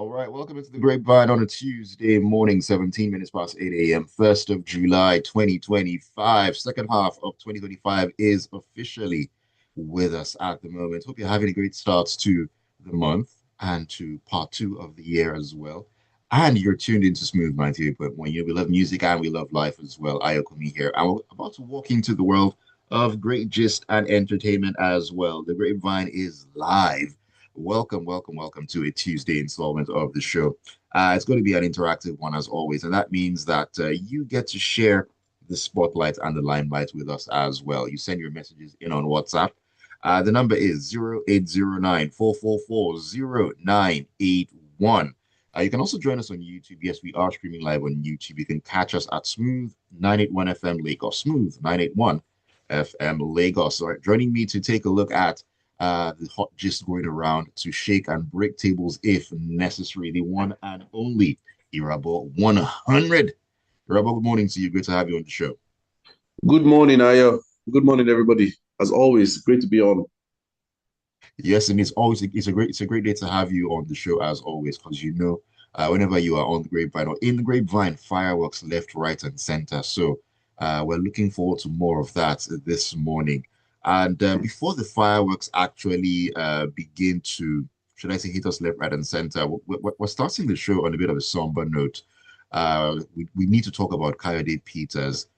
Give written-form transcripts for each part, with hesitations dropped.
All right, welcome into the Grapevine on a Tuesday morning, 17 minutes past 8 a.m., 1st of July, 2025. Second half of 2025 is officially with us at the moment. Hope you're having a great start to the month and to part two of the year as well. And you're tuned into Smooth 98.1. We love music and we love life as well. Ayokunmi here. And we're about to walk into the world of great gist and entertainment as well. The Grapevine is live. Welcome to a Tuesday installment of the show. It's going to be an interactive one as always, and that means that you get to share the spotlight and the limelight with us as well. You send your messages in on WhatsApp. The number is 0809 444 0981. You can also join us on YouTube. Yes, we are streaming live on YouTube. You can catch us at Smooth 981 FM Lagos. Smooth 981 FM Lagos. All right, joining me to take a look at the hot gist going around to shake and break tables if necessary. The one and only Irabor 100. Irabor, good morning to you. Good to have you on the show. Good morning, Ayo. Good morning, everybody. As always, great to be on. Yes, and it's a great day to have you on the show as always, because whenever you are on the grapevine or in the grapevine, fireworks left, right, and center. So we're looking forward to more of that this morning. And before the fireworks actually begin to, should I say, hit us left, right, and center, we're starting the show on a bit of a somber note. We need to talk about Kayode Peters.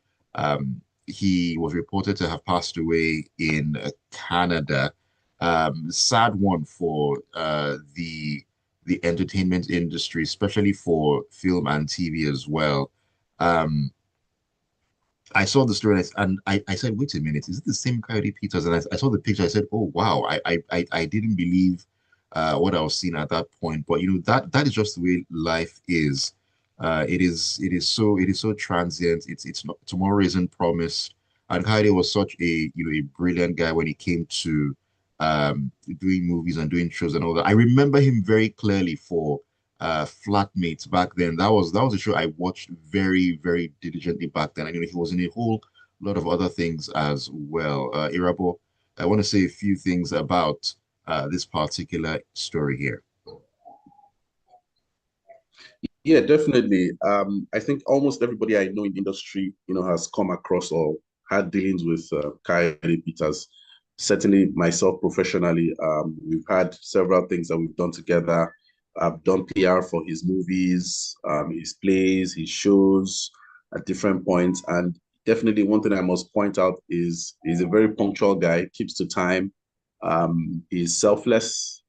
He was reported to have passed away in Canada. Sad one for the entertainment industry, especially for film and TV as well. Um, I saw the story and I said, wait a minute, is it the same Coyote Peters? And I saw the picture. I said, oh wow, I didn't believe what I was seeing at that point. But that is just the way life is. It is so transient. It's not, tomorrow isn't promised. And Coyote was such a brilliant guy when it came to doing movies and doing shows and all that. I remember him very clearly for Flatmates back then. That was a show I watched very, very diligently back then. He was in a whole lot of other things as well. Irabo, I want to say a few things about this particular story here. Yeah, definitely. I think almost everybody I know in the industry, has come across or had dealings with Kayode Peters. Certainly myself professionally, we've had several things that we've done together. I've done PR for his movies, his plays, his shows at different points. And definitely one thing I must point out is he's a very punctual guy, keeps to time. He's selfless.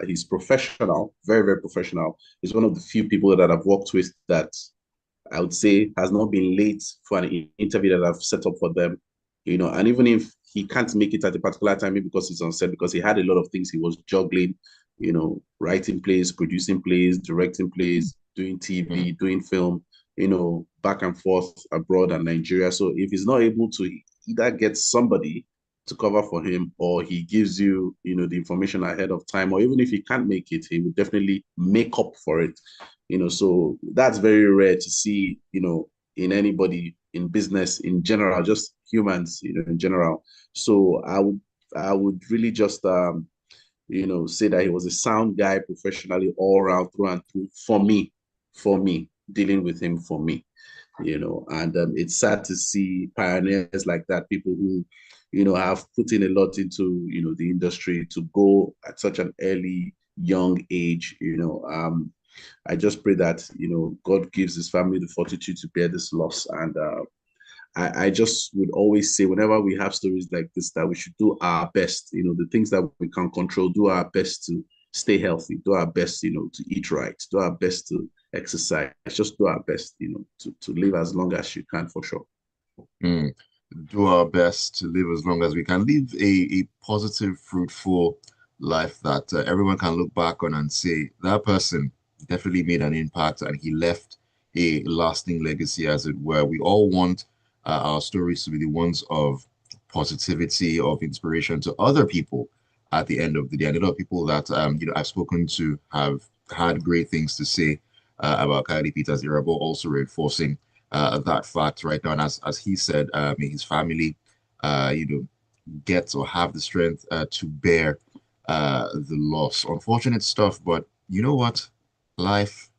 He's professional, very, very professional. He's one of the few people that I've worked with that I would say has not been late for an interview that I've set up for them. And even if he can't make it at a particular time, maybe because he's on set, because he had a lot of things he was juggling, writing plays, producing plays, directing plays, doing TV, doing film, back and forth abroad and Nigeria. So if he's not able to either get somebody to cover for him, or he gives you, the information ahead of time, or even if he can't make it, he will definitely make up for it. So that's very rare to see, in anybody in business in general, just humans, in general. So I would really just say that he was a sound guy professionally all around through and through for me, dealing with him for me, and it's sad to see pioneers like that, people who, have put in a lot into, the industry to go at such an early, young age, I just pray that, God gives his family the fortitude to bear this loss. And I just would always say, whenever we have stories like this, that we should do our best, the things that we can control, do our best to stay healthy, do our best, to eat right, do our best to exercise, just do our best, to live as long as you can, for sure. Mm. Do our best to live as long as we can, live a positive, fruitful life that everyone can look back on and say that person definitely made an impact and he left a lasting legacy, as it were. We all want our stories to be the ones of positivity, of inspiration to other people at the end of the day. And a lot of people that I've spoken to have had great things to say about Kylie Peters Irabo, also reinforcing that fact right now. And as he said, may his family, get or have the strength to bear the loss. Unfortunate stuff, but you know what? life,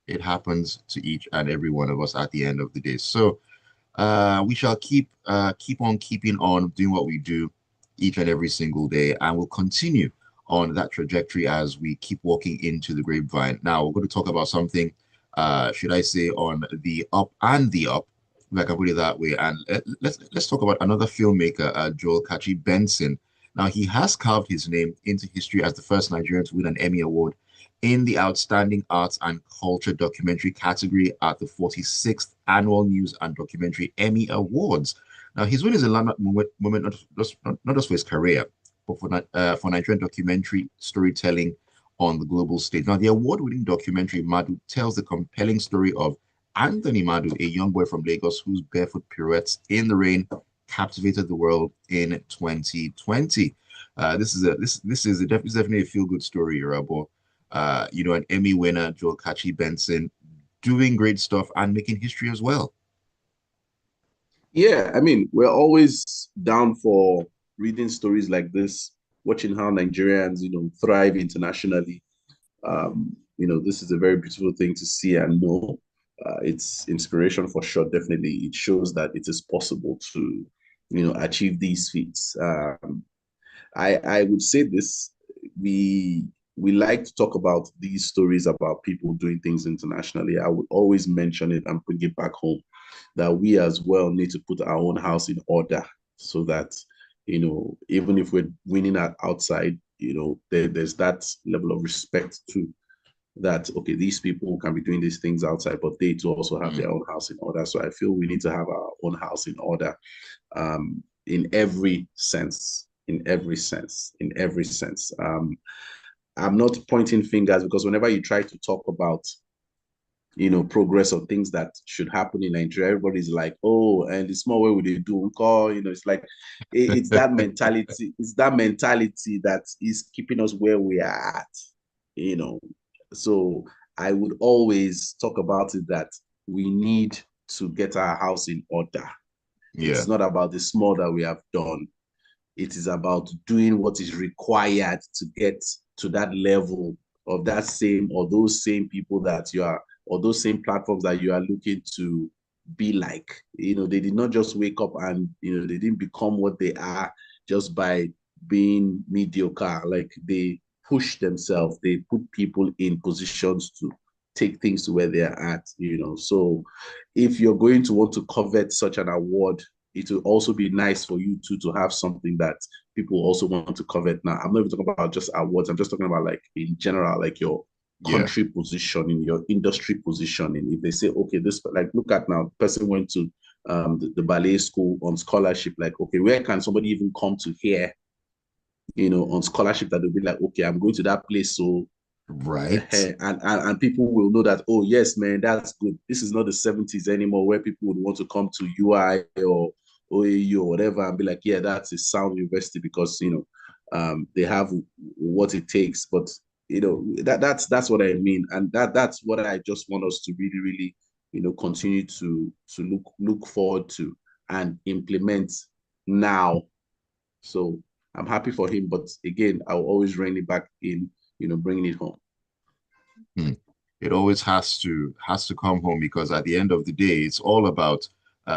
it happens to each and every one of us at the end of the day. So we shall keep on keeping on doing what we do each and every single day, and we'll continue on that trajectory as we keep walking into the grapevine. Now we're going to talk about something, should I say, on the up and the up, if I can put it that way. And let's talk about another filmmaker, Joel Kachi Benson. Now he has carved his name into history as the first Nigerian to win an Emmy Award in the Outstanding Arts and Culture Documentary category at the 46th Annual News and Documentary Emmy Awards. Now, his win is a landmark moment not just for his career, but for Nigerian documentary storytelling on the global stage. Now, the award-winning documentary Madu tells the compelling story of Anthony Madu, a young boy from Lagos whose barefoot pirouettes in the rain captivated the world in 2020. This is definitely a feel-good story, Irabor. An Emmy winner, Joel Kachi Benson, doing great stuff and making history as well. Yeah, I mean, we're always down for reading stories like this, watching how Nigerians, thrive internationally. This is a very beautiful thing to see and know. It's inspiration for sure, definitely. It shows that it is possible to, achieve these feats. I would say this, we we like to talk about these stories about people doing things internationally. I would always mention it and bring it back home that we as well need to put our own house in order so that, even if we're winning outside, there's that level of respect too. That, okay, these people can be doing these things outside, but they too also have their own house in order. So I feel we need to have our own house in order, in every sense, in every sense, in every sense. I'm not pointing fingers because whenever you try to talk about, progress or things that should happen in Nigeria, everybody's like, oh, and the small way we they do, it's like it's that mentality, that is keeping us where we are at, you know. So I would always talk about it that we need to get our house in order. Yeah, It's not about the small that we have done. It is about doing what is required to get to that level of that same or those same people that you are, or those same platforms that you are looking to be like. They did not just wake up and, they didn't become what they are just by being mediocre. Like, they push themselves, they put people in positions to take things to where they're at. So if you're going to want to covet such an award, it will also be nice for you to have something that people also want to covet. Now, I'm not even talking about just awards. I'm just talking about, like, in general, like your yeah, country positioning, your industry positioning. If they say, okay, this, like, look at now, the person went to the ballet school on scholarship. Like, okay, where can somebody even come to here, on scholarship, that they'll be like, okay, I'm going to that place. So right. and people will know that, oh yes, man, that's good. This is not the 70s anymore where people would want to come to UI or OAU or whatever and be like, yeah, that's a sound university because they have what it takes. But that's what I mean, and that's what I just want us to really, really, continue to look forward to and implement now. So I'm happy for him, but again, I'll always rein it back in, bringing it home. Hmm. It always has to come home because at the end of the day, it's all about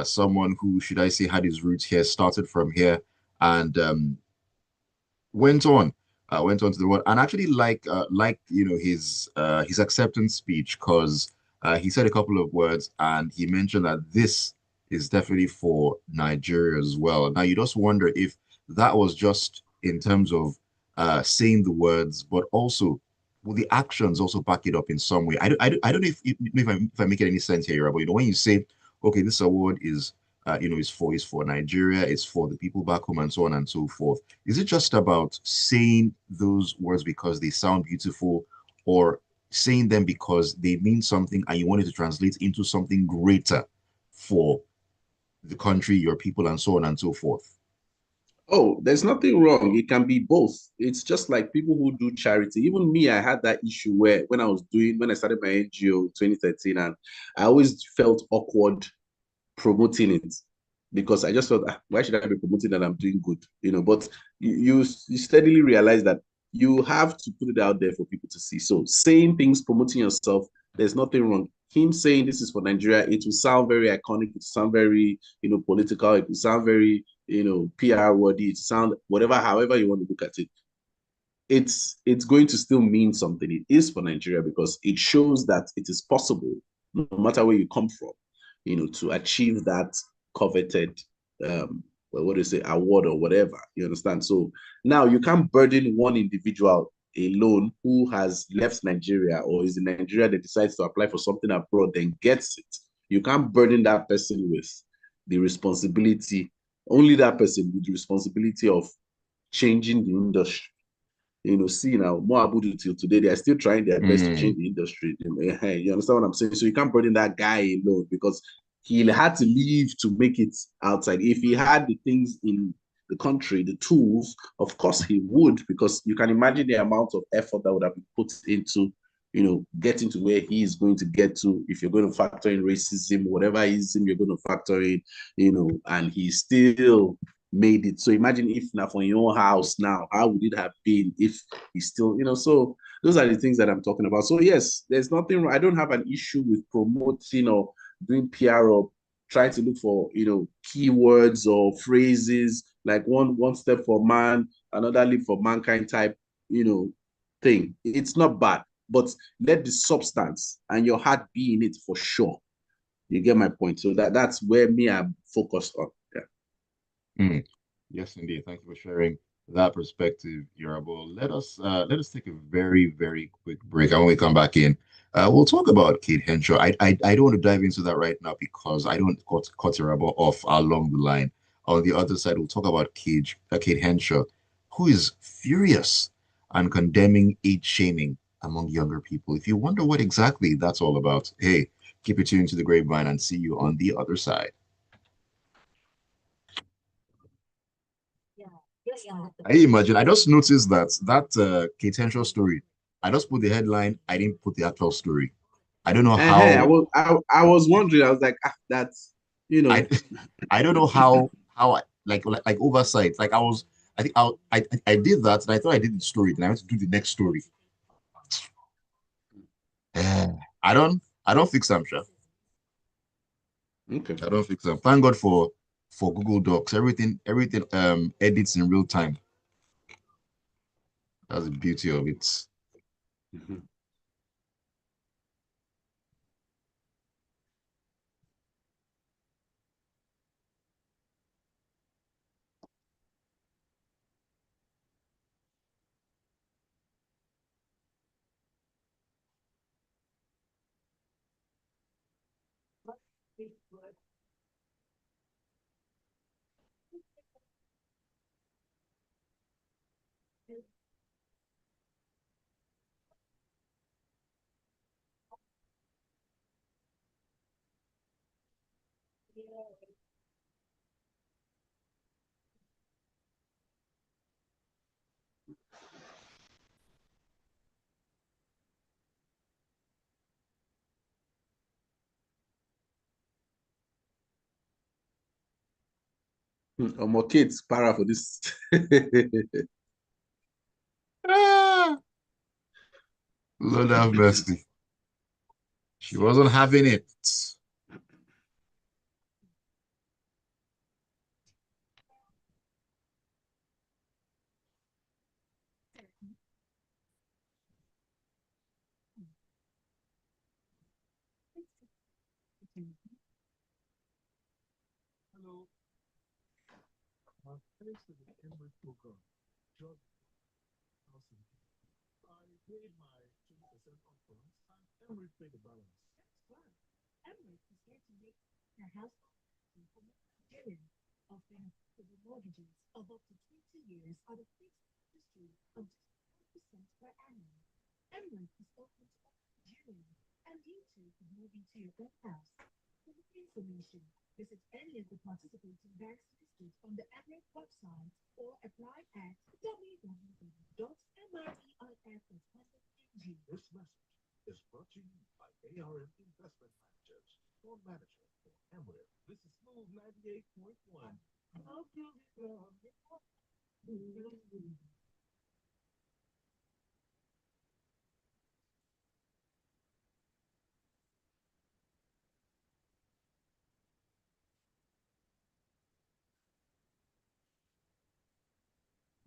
someone who, should I say, had his roots here, started from here, and went on, went on to the world, and actually like his acceptance speech because he said a couple of words and he mentioned that this is definitely for Nigeria as well. Now you just wonder if that was just in terms of saying the words, but also will the actions also back it up in some way? I don't know if I make any sense here, but when you say, okay, this award is for Nigeria, it's for the people back home, and so on and so forth. Is it just about saying those words because they sound beautiful, or saying them because they mean something and you want it to translate into something greater for the country, your people, and so on and so forth? Oh, there's nothing wrong. It can be both. It's just like people who do charity. Even me, I had that issue where when I started my NGO in 2013, and I always felt awkward promoting it because I just felt, why should I be promoting that I'm doing good? But you steadily realize that you have to put it out there for people to see. So saying things, promoting yourself, there's nothing wrong. Him saying this is for Nigeria, it will sound very iconic, it will sound very, political, it will sound very, PR worthy, it sound whatever, however you want to look at it. It's going to still mean something. It is for Nigeria because it shows that it is possible, no matter where you come from, to achieve that coveted well, what do you say, award or whatever. You understand? So now you can't burden one individual alone who has left Nigeria or is in Nigeria that decides to apply for something abroad, then gets it. You can't burden that person with the responsibility, only that person with the responsibility of changing the industry. See now, more Abudu till today, they are still trying their best to change Mm, the industry. You understand what I'm saying? So you can't burden that guy alone because he had to leave to make it outside. If he had the things in the country, the tools, of course he would, because you can imagine the amount of effort that would have been put into, getting to where he is going to get to. If you're going to factor in racism, whatever ism you're going to factor in, and he still made it. So imagine if now for your house now, how would it have been if he's still, so those are the things that I'm talking about. So yes, there's nothing, I don't have an issue with promoting or doing PR or trying to look for, keywords or phrases like one step for man, another leap for mankind type, thing. It's not bad, but let the substance and your heart be in it for sure. You get my point. So that's where me I'm focused on. Yeah. mm. Yes, indeed. Thank you for sharing that perspective, Irabor. Let us take a very, very quick break. And when we come back in, we'll talk about Kate Henshaw. I don't want to dive into that right now because I don't want to cut Irabor off along the line. On the other side, we'll talk about Kate Henshaw, who is furious and condemning age shaming among younger people. If you wonder what exactly that's all about, hey, keep it tuned to the grapevine and see you on the other side. I imagine. I just noticed that Kate Henshaw story. I just put the headline. I didn't put the actual story. I don't know I how. was wondering. I was like, that's you I know. I don't know how I like oversight. Like I was. I think I did that and I thought I did the story. Then I went to do the next story. I don't fix them, sure. Okay. I don't fix them. Thank God for Google Docs. Everything edits in real time. That's the beauty of it. Mhm. My kids para for this. Ah, Lord have mercy. She wasn't having it.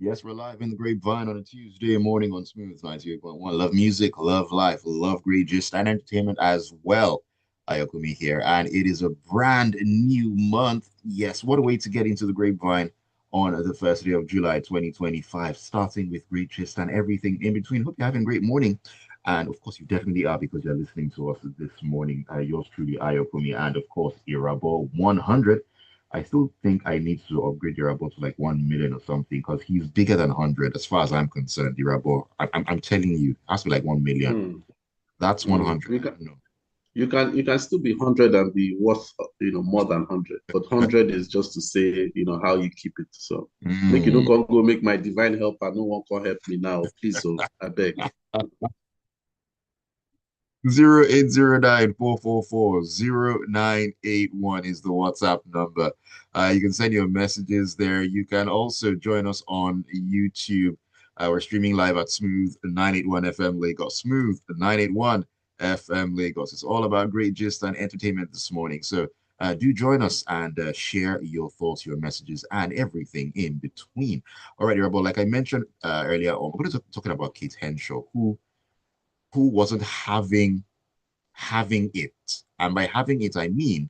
Yes, we're live in the Grapevine on a Tuesday morning on Smooth 98.1. Love music, love life, love great gist and entertainment as well. Ayokunmi here, and it is a brand new month. Yes, what a way to get into the Grapevine on the first day of July 2025, starting with great gist and everything in between. Hope you're having a great morning. And of course, you definitely are because you're listening to us this morning. Yours truly, Ayokunmi, and of course, Irabor 100. I still think I need to upgrade Irabor to like 1 million or something because he's bigger than 100 as far as I'm concerned. Irabor, I'm telling you, it has to be like 1 million. Hmm. That's Hmm. 100. You I can don't know. you can still be 100 and be worth more than 100. But 100 is just to say how you keep it. So make you don't Mm. come go make my divine helper. No one can help me now. Please, so I beg. 0809 444 0981 is the WhatsApp number. You can send your messages there. You can also join us on YouTube. We're streaming live at Smooth 981 FM Lagos. Smooth 981 FM Lagos. It's all about great gist and entertainment this morning. So do join us and share your thoughts, your messages, and everything in between. All right, Irabel, like I mentioned earlier on, we're going to talking about Kate Henshaw, who wasn't having it. And by having it, I mean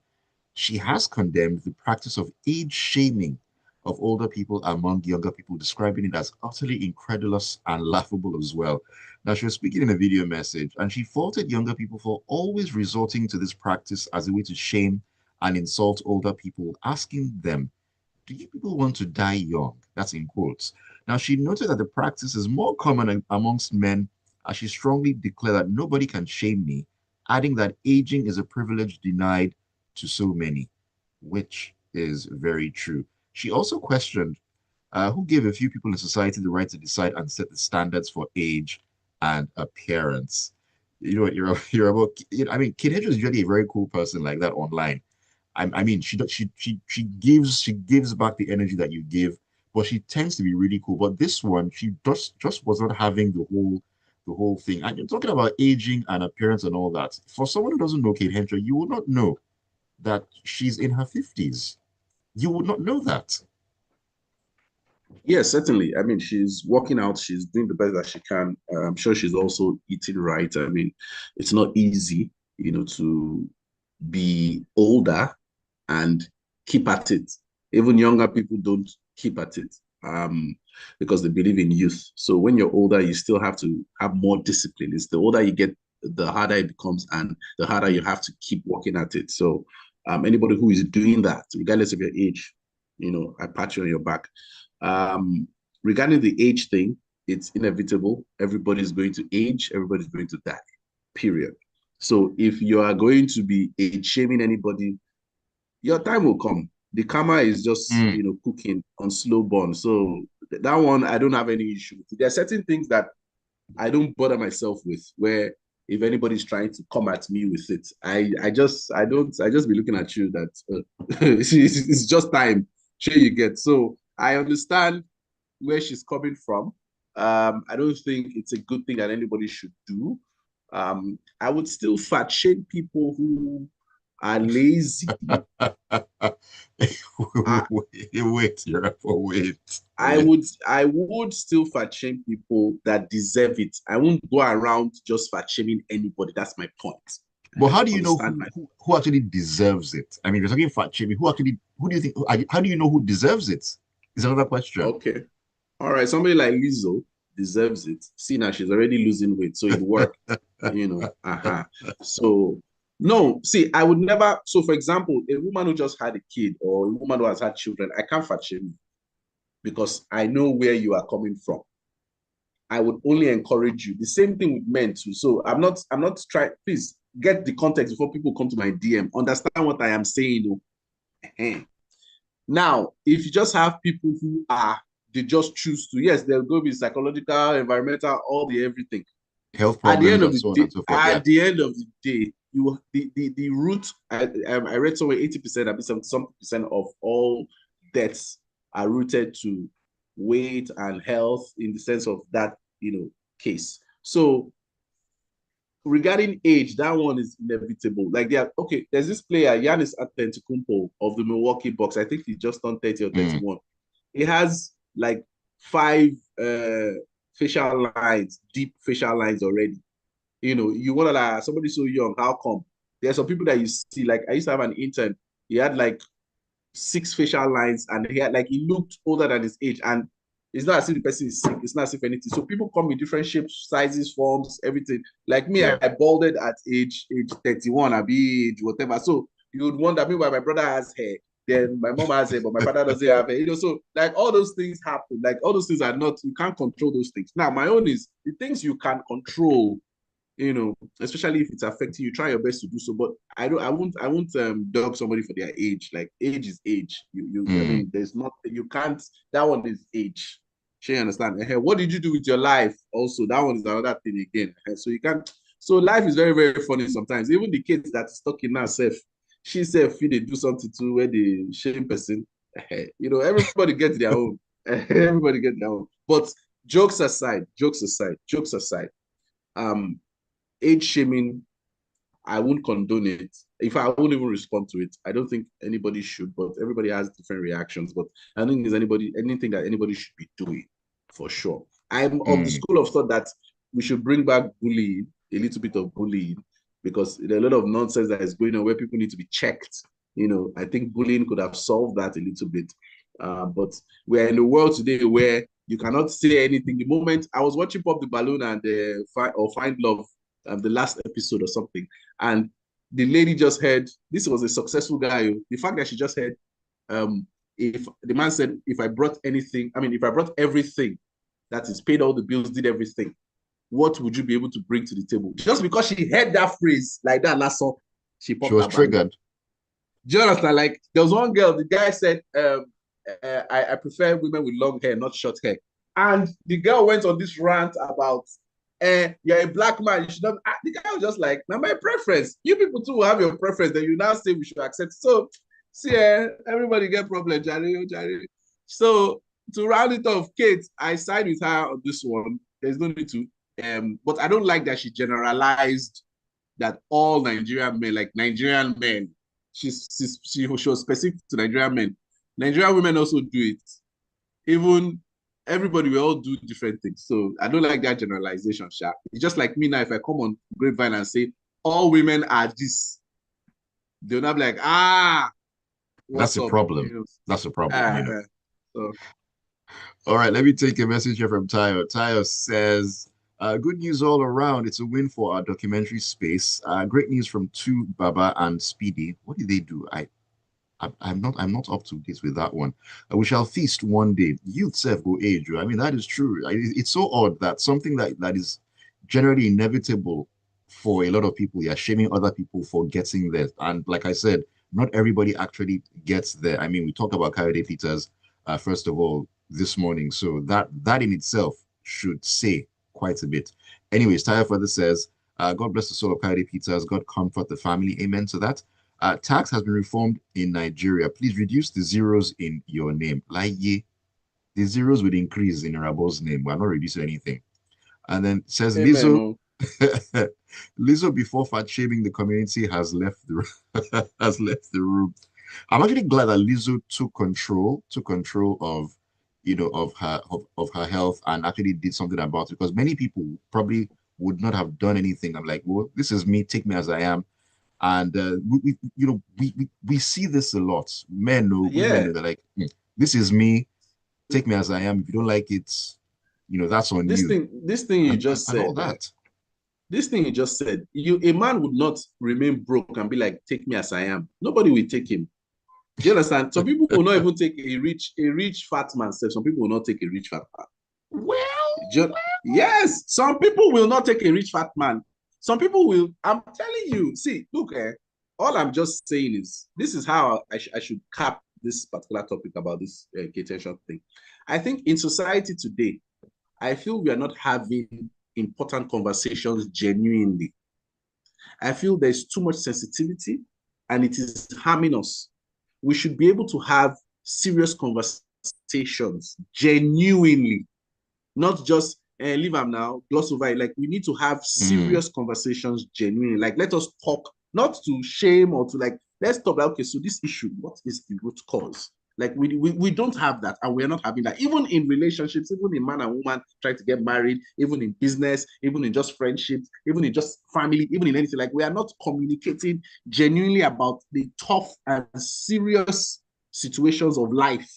she has condemned the practice of age shaming of older people among younger people, describing it as utterly incredulous and laughable as well. Now, she was speaking in a video message and she faulted younger people for always resorting to this practice as a way to shame and insult older people, asking them, do you people want to die young? That's in quotes. Now, she noted that the practice is more common amongst men, as she strongly declared that nobody can shame me, adding that aging is a privilege denied to so many, which is very true. She also questioned who gave a few people in society the right to decide and set the standards for age and appearance. You know what you're about. I mean, Kid Hedges is usually a very cool person like that online. I mean, she gives back the energy that you give, but she tends to be really cool. But this one, she just was not having the whole thing. And you're talking about aging and appearance and all that. For someone who doesn't know Kate Henshaw, you would not know that she's in her 50s. You would not know that. Yes, certainly. I mean, she's working out, she's doing the best that she can. I'm sure she's also eating right. I mean, it's not easy, to be older and keep at it. Even younger people don't keep at it because they believe in youth. So when you're older, you still have to have more discipline. It's the older you get, the harder it becomes, and the harder you have to keep working at it. So anybody who is doing that, regardless of your age, I pat you on your back. Regarding the age thing, it's inevitable. Everybody's going to age, everybody's going to die, period. So if you are going to be age shaming anybody, your time will come. The karma is just, Mm. cooking on slow burn. So that one, I don't have any issue with. There are certain things that I don't bother myself with, where if anybody's trying to come at me with it, I just be looking at you that it's just time. Sure you get. So I understand where she's coming from. I don't think it's a good thing that anybody should do. I would still fat shame people who are lazy. I, Wait, wait, I wait. would I would still fat shame people that deserve it. I won't go around just fat shaming anybody. That's my point. But how do you know Understand who my who actually deserves it? I mean, you're talking fat shaming. Who do you think? How do you know who deserves it? Is another question. okay. All right, somebody like Lizzo deserves it. See now she's already losing weight, so it worked. So no, see, I would never. So, for example, a woman who just had a kid or a woman who has had children, I can't fat shame you because I know where you are coming from. I would only encourage you. The same thing with men too. So I'm not trying. Please get the context before people come to my DM. Understand what I am saying. Now, if you just have people who they just choose to, yes, they'll go with psychological, environmental, all the everything. Health At the problems end of and the so on day, and so forth. Yeah. the root. I read somewhere 80%, I mean some percent of all deaths are rooted to weight and health in the sense of that case. So regarding age, that one is inevitable. Like okay, there's this player, Giannis Antetokounmpo of the Milwaukee Bucks. I think he just turned 30 or Mm. 31. He has like 5 facial lines, deep facial lines already. You want to like somebody so young, how come? There's some people that you see, like I used to have an intern, he had like 6 facial lines and he looked older than his age. And it's not as if the person is sick, it's not as if anything. So people come in different shapes, sizes, forms, everything. Like me, Yeah. I balded at age 31, I be age whatever. So you would wonder, meanwhile, my brother has hair, then my mom has hair, but my father doesn't have hair. So like all those things happen. Like all those things are not, you can't control those things. Now, my own is the things you can control, especially if it's affecting you, try your best to do so. But I won't dog somebody for their age. Like age is age. I Mm. mean, there's not, you can't, that one is age. She understand. What did you do with your life? Also, that one is another thing again. So you can't, so life is very, very funny sometimes. Even the kids that's stuck in herself, she said, if they do something to where the shame person, everybody gets their own. Everybody gets their own. But jokes aside, um, age shaming, I won't condone it. If I won't even respond to it, I don't think anybody should, but everybody has different reactions. But I don't think there's anything that anybody should be doing for sure. I'm of the Mm. school of thought that we should bring back bullying, a little bit of bullying, because there are a lot of nonsense that is going on where people need to be checked. I think bullying could have solved that a little bit. But we're in a world today where you cannot say anything. The moment I was watching Pop the Balloon and Find Love, the last episode or something, and the lady just heard, this was a successful guy. The fact that she just heard, if the man said, if I brought everything, that is paid all the bills, did everything, what would you be able to bring to the table? Just because she heard that phrase like that last song, she She popped was her balloon. triggered. Do you understand? Like there was one girl, the guy said, I prefer women with long hair, not short hair. And the girl went on this rant about, you're a black man, you should not. The guy was just like, now my preference. You people too will have your preference, then you now say we should accept. So, see, everybody get problem, Jari, Jari. So, to round it off, Kate, I side with her on this one. There's no need to. But I don't like that she generalized that all Nigerian men, like Nigerian men, she was specific to Nigerian men. Nigerian women also do it. Even everybody will all do different things. So I don't like that generalization, Sha. It's just like me now. If I come on Grapevine and say all women are this, they'll not be like, That's what's a up? problem. That's a problem. So All right, let me take a message here from Tayo. Tayo says, good news all around. It's a win for our documentary space. Great news from Tu, Baba, and Speedy. What did they do? I'm not up to date with that one. We shall feast one day. Youth self go age. I mean, that is true. It's so odd that something that is generally inevitable for a lot of people, you're shaming other people for getting there. And like I said, not everybody actually gets there. I mean, we talked about Kayode Peters, first of all, this morning. So that in itself should say quite a bit. Anyways, Taya further says, God bless the soul of Kayode Peters. God comfort the family. Amen to that. Tax has been reformed in Nigeria. Please reduce the zeros in your name. Like ye, the zeros would increase in Irabor's name. We're not reducing anything. And then it says amen. Lizzo. Oh. Lizzo, before fat shaming the community, has left the room. I'm actually glad that Lizzo took control of, of her health and actually did something about it because many people probably would not have done anything. I'm like, well, this is me. Take me as I am. And we see this a lot. Men know, women Yeah. know. They're like, this is me. Take me as I am. If you don't like it, that's on This you, thing, this thing you just and all said, that. this thing you just said, a man would not remain broke and be like, take me as I am. Nobody will take him. Do you understand? Some people will not even take a rich fat man. Some people will not take a rich fat man. Well, Just, yes, some people will not take a rich fat man. Some people will. I'm telling you. See, look, all I'm just saying is this is how I should cap this particular topic about this K-tension thing. I think in society today, I feel we are not having important conversations genuinely. I feel there's too much sensitivity and it is harming us. We should be able to have serious conversations genuinely, not just leave them now, gloss over it. Like we need to have mm, serious conversations genuinely. Like let us talk, not to shame or to like, let's talk about, okay, so this issue, what is the root cause? Like we don't have that, and we're not having that. Even in relationships, even in man and woman trying to get married, even in business, even in just friendships, even in just family, even in anything. Like we are not communicating genuinely about the tough and serious situations of life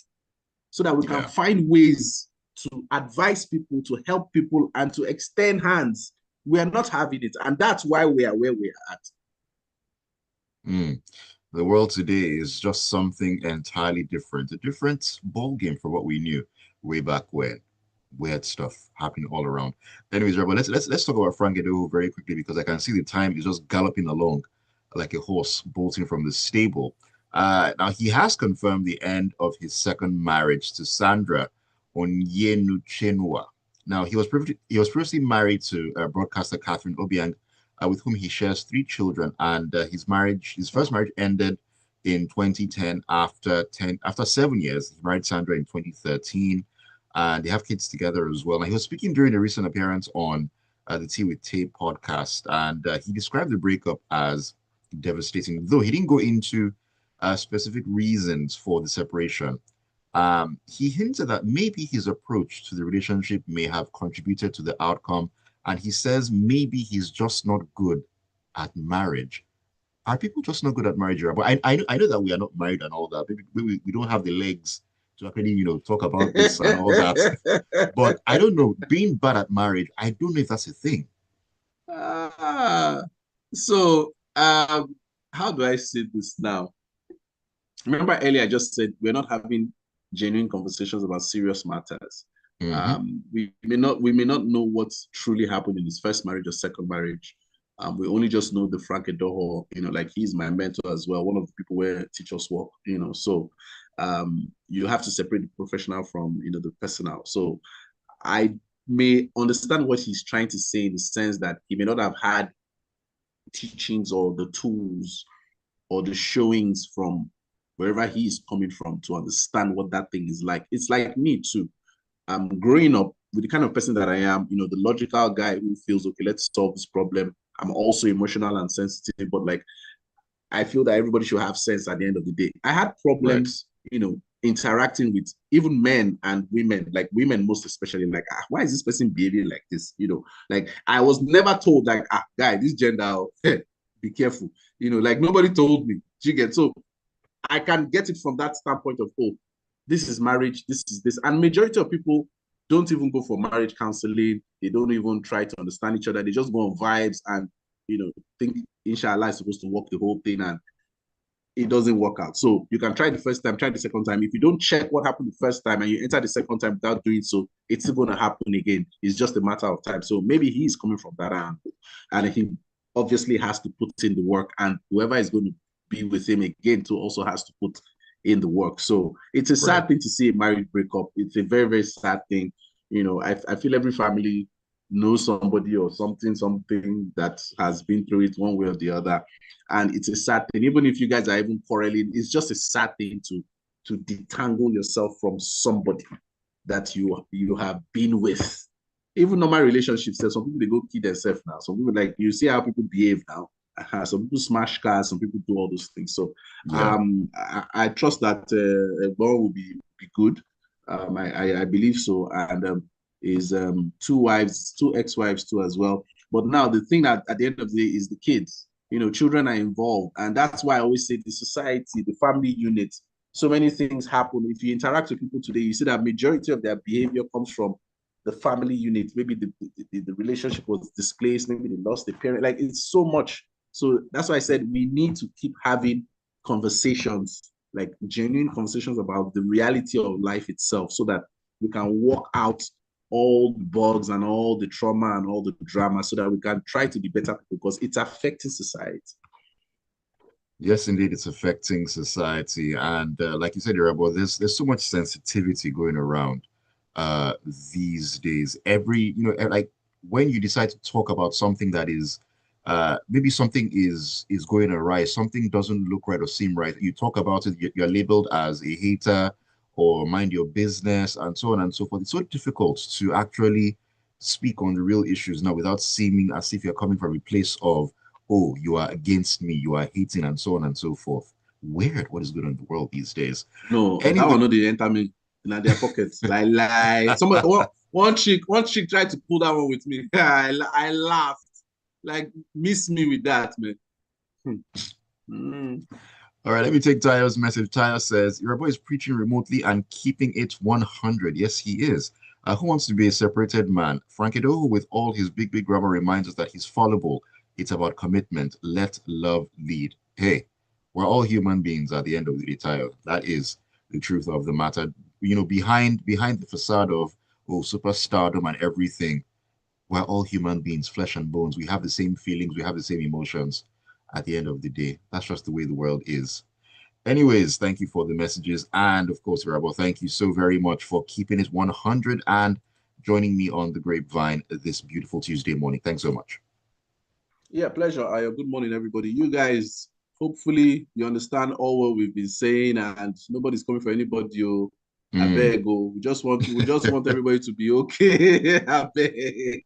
so that we can Yeah. find ways to advise people, to help people, and to extend hands. We are not having it. And that's why we are where we are at. Mm. The world today is just something entirely different, a different ball game from what we knew way back when. Weird stuff happening all around. Anyways, Rebel, let's talk about Frank Edoho very quickly because I can see the time is just galloping along like a horse bolting from the stable. Now he has confirmed the end of his second marriage to Sandra Onyenuchenwa. Now he was previously married to broadcaster Catherine Obiang, with whom he shares three children, and his first marriage ended in 2010 after 7 years. He married Sandra in 2013, and they have kids together as well. Now, he was speaking during a recent appearance on the Tea with Tay podcast, and he described the breakup as devastating, though he didn't go into specific reasons for the separation. He hinted that maybe his approach to the relationship may have contributed to the outcome, and he says maybe he's just not good at marriage. Are people just not good at marriage? But I know that we are not married and all that. Maybe we don't have the legs to actually, talk about this and all that. But I don't know. Being bad at marriage, I don't know if that's a thing. Ah, so how do I say this now? Remember earlier I just said we're not having genuine conversations about serious matters. Hmm. We may not know what's truly happened in his first marriage or second marriage. We only just know the Frank Edoho, like he's my mentor as well, one of the people where teachers work, so you have to separate the professional from the personal. So I may understand what he's trying to say in the sense that he may not have had teachings or the tools or the showings from wherever he is coming from to understand what that thing is like. It's like me too. I'm growing up with the kind of person that I am, the logical guy who feels, okay, let's solve this problem. I'm also emotional and sensitive, but like I feel that everybody should have sense at the end of the day. I had Right. problems, interacting with even men and women, like women most especially, like, why is this person behaving like this? Like I was never told, like, guy, this gender, be careful. Like nobody told me. You get so I can get it from that standpoint of, oh, this is marriage, this is this. And majority of people don't even go for marriage counseling. They don't even try to understand each other. They just go on vibes and, think inshallah is supposed to work the whole thing and it doesn't work out. So you can try the first time, try the second time. If you don't check what happened the first time and you enter the second time without doing so, it's still going to happen again. It's just a matter of time. So maybe he's coming from that angle and he obviously has to put in the work and whoever is going to be with him again too also has to put in the work. So it's a Right. sad thing to see a marriage breakup. It's a very, very sad thing. I feel every family knows somebody or something that has been through it one way or the other. And it's a sad thing. Even if you guys are even quarreling, it's just a sad thing to detangle yourself from somebody that you have been with. Even normal relationships, some people they go kill themselves now. Some people like you see how people behave now. Some people smash cars, some people do all those things. So Yeah. I trust that Egbon will be good. I believe so. And is two wives, two ex-wives too as well. But now the thing that at the end of the day is the kids. Children are involved, and that's why I always say the society, the family unit. So many things happen. If you interact with people today, you see that majority of their behavior comes from the family unit. Maybe the relationship was displaced. Maybe they lost a parent. Like it's so much. So that's why I said we need to keep having conversations, like genuine conversations about the reality of life itself, so that we can walk out all the bugs and all the trauma and all the drama so that we can try to be better people because it's affecting society. Yes, indeed, it's affecting society, and like you said, Irabor, there's so much sensitivity going around uh these days. Like when you decide to talk about something that is maybe something is going awry, something doesn't look right or seem right. You talk about it, you're labeled as a hater or mind your business, and so on and so forth. It's so difficult to actually speak on the real issues now without seeming as if you're coming from a place of, oh, you are against me, you are hating, and so on and so forth. Weird. What is going on in the world these days? No, that Anyway, one no dey enter me in their pockets. Like somebody one chick tried to pull that one with me. I laughed. Like miss me with that, man. Mm. all right, let me take Tayo's message. Tayo says, Your boy is preaching remotely and keeping it 100. Yes, he is. Who wants to be a separated man? Frankido, with all his big grammar, reminds us that he's fallible. It's about commitment. Let love lead. Hey, we're all human beings at the end of the day, Tayo. That is the truth of the matter. Behind the facade of superstardom and everything, we're all human beings, flesh and bones. We have the same feelings, we have the same emotions at the end of the day. That's just the way the world is. Anyways, thank you for the messages. And of course, Irabor, thank you so very much for keeping it 100 and joining me on the grapevine this beautiful Tuesday morning. Thanks so much. Yeah, pleasure. Ayo. Good morning, everybody. You guys, hopefully you understand all what we've been saying, and nobody's coming for anybody. Oh, I Mm. beg. Oh, we just want everybody to be okay. I beg.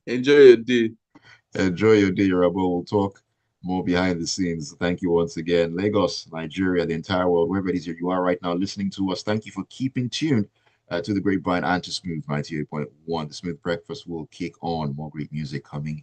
Enjoy your day. Enjoy your day, Irabor. We'll talk more behind the scenes. Thank you once again. Lagos, Nigeria, the entire world, wherever it is you are right now listening to us, thank you for keeping tuned to the Grapevine and to Smooth 98.1. The Smooth Breakfast will kick on. More great music coming